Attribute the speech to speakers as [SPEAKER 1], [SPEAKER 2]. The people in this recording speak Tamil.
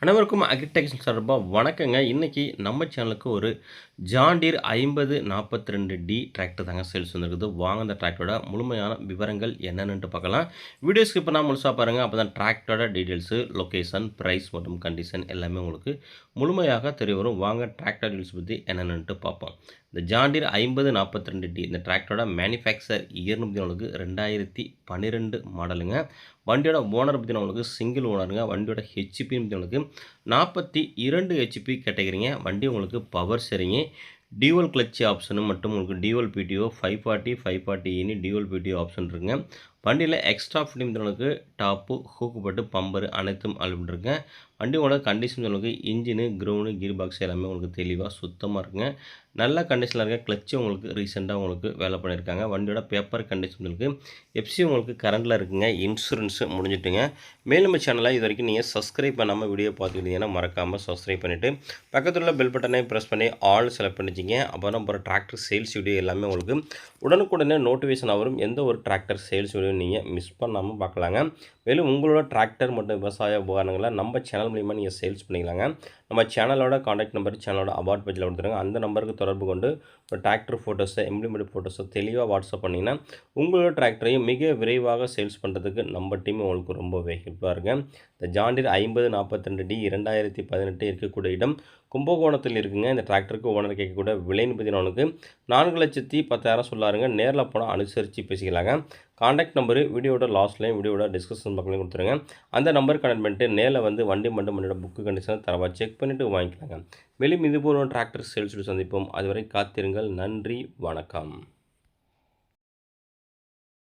[SPEAKER 1] அனைவருக்கும் அக்ரிடெக்னிக்கல் சார்பா வணக்கங்க. இன்னைக்கு நம்ம சேனலுக்கு ஒரு ஜான் டீர் 5042டி டிராக்டர் தாங்க சேல்ஸ் வந்திருக்குது. வாங்க அந்த டிராக்டரோட முழுமையான விவரங்கள் என்னென்னன்ட்டு பார்க்கலாம். வீடியோ ஸ்கிப் பண்ணாம முழுசா பாருங்க. அப்பதான் டிராக்டரோட டீட்டெயில்ஸு, லொகேஷன், பிரைஸ் மற்றும் கண்டிஷன் எல்லாமே உங்களுக்கு முழுமையாக தெரிய வரும். வாங்க டிராக்டர் டீட்டெயில்ஸ் பத்தி என்னென்னன்ட்டு பார்ப்போம். இந்த ஜான் டீர் 5042டி இந்த டிராக்டரோட மேனுஃபேக்சர் இயர்னு பார்த்தீங்கன்னா உங்களுக்கு 2012 மாடலுங்க. வண்டியோட ஓனர் பார்த்தீங்கன்னா உங்களுக்கு சிங்கிள் ஓனருங்க. வண்டியோட ஹெச்பின்னு பார்த்தீங்கன்னா உங்களுக்கு 42 ஹெச்பி கேட்டகரிங்க. வண்டி உங்களுக்கு power steering, dual clutch option மற்றும் உங்களுக்கு டியூவல் பிடிஓ 540, 540இன்னு டியூவல் பிடிஓ ஆப்ஷன் இருக்குங்க. வண்டியில் எக்ஸ்ட்ரா ஃபிட்டிங் உங்களுக்கு டாப்பு, ஹூக்கு பட்டு, பம்பரு அனைத்தும் அவைலபிள் இருக்குங்க. வண்டியோட கண்டிஷன் உங்களுக்கு இன்ஜினு, கிரவுண்டு, கீர் பாக்ஸ் எல்லாமே உங்களுக்கு தெளிவாக சுத்தமாக இருக்குங்க. நல்ல கண்டிஷனில் இருக்க கிளட்ச்சு உங்களுக்கு ரீசெண்டாக உங்களுக்கு வேலை பண்ணியிருக்காங்க. வண்டியோட பேப்பர் கண்டிஷன் உங்களுக்கு எஃப்சி உங்களுக்கு கரண்டில் இருக்குங்க. இன்சூரன்ஸு முடிஞ்சிட்டுங்க. மேலும் நம்ம சேனலை இது வரைக்கும் நீங்கள் சப்ஸ்கிரைப் பண்ணாமல் வீடியோ பார்த்துக்கிட்டீங்கன்னா மறக்காமல் சப்ஸ்கிரைப் பண்ணிவிட்டு பக்கத்தில் உள்ள பெல் பட்டனை ப்ரெஸ் பண்ணி ஆல் செலக்ட் பண்ணிச்சிங்க. அப்புறம் போகிற டிராக்டர் சேல்ஸ் வீடியோ எல்லாமே உங்களுக்கு உடனுக்குடனே நோட்டிஃபிகேஷன் வரும். எந்த ஒரு டிராக்டர் சேல்ஸ் வீடியோ நீங்கள் மிஸ் பண்ணாமல் பார்க்கலாங்க. மேலும் உங்களோட டிராக்டர் மற்றும் விவசாய உபகரணங்களை நம்ம சேனல் மூலிமா நீங்கள் சேல்ஸ் பண்ணிக்கலாங்க. நம்ம சேனலோட காண்டாக்ட் நம்பர் சேனலோட அபார்ட் பேஜில் கொடுத்துருங்க. அந்த நம்பருக்கு தொடர்பு கொண்டு ஒரு டிராக்டர் ஃபோட்டோஸை, இம்ப்ளிமெண்ட் ஃபோட்டோஸை தெளிவாக வாட்ஸ்அப் பண்ணிங்கன்னா உங்களோட டிராக்டரையும் மிக விரைவாக சேல்ஸ் பண்ணுறதுக்கு நம்ம டீம் உங்களுக்கு ரொம்பவே ஹெல்ப்பாக இருக்குங்க. இந்த ஜான் டீர் 5042டி 2018 இருக்கக்கூடிய இடம் கும்பகோணத்தில் இருக்குங்க. இந்த டிராக்டருக்கு ஓனர் கேட்கக்கூடிய விலைன்னு பார்த்தீங்கன்னா உனக்கு 4,10,000 சொல்லாருங்க. நேரில் போனால் அனுசரித்து பேசிக்கலாங்க. காண்டாக்ட் நம்பரு வீடியோட லாஸ்ட்லையும் வீடியோட டிஸ்கிரிப்ஷன் பக்கத்துலையும் கொடுத்துருங்க. அந்த நம்பர் கனெக்ட் பண்ணிட்டு நேரில் வந்து வண்டி மட்டும் வண்டியோட புக்கு கண்டிஷனை தரவா செக் பண்ணிவிட்டு வாங்கிக்கலாங்க. மேலும் இதுபோல் டிராக்டர் சேல்ஸ் சந்திப்போம். அதுவரை காத்திருங்கள். நன்றி, வணக்கம்.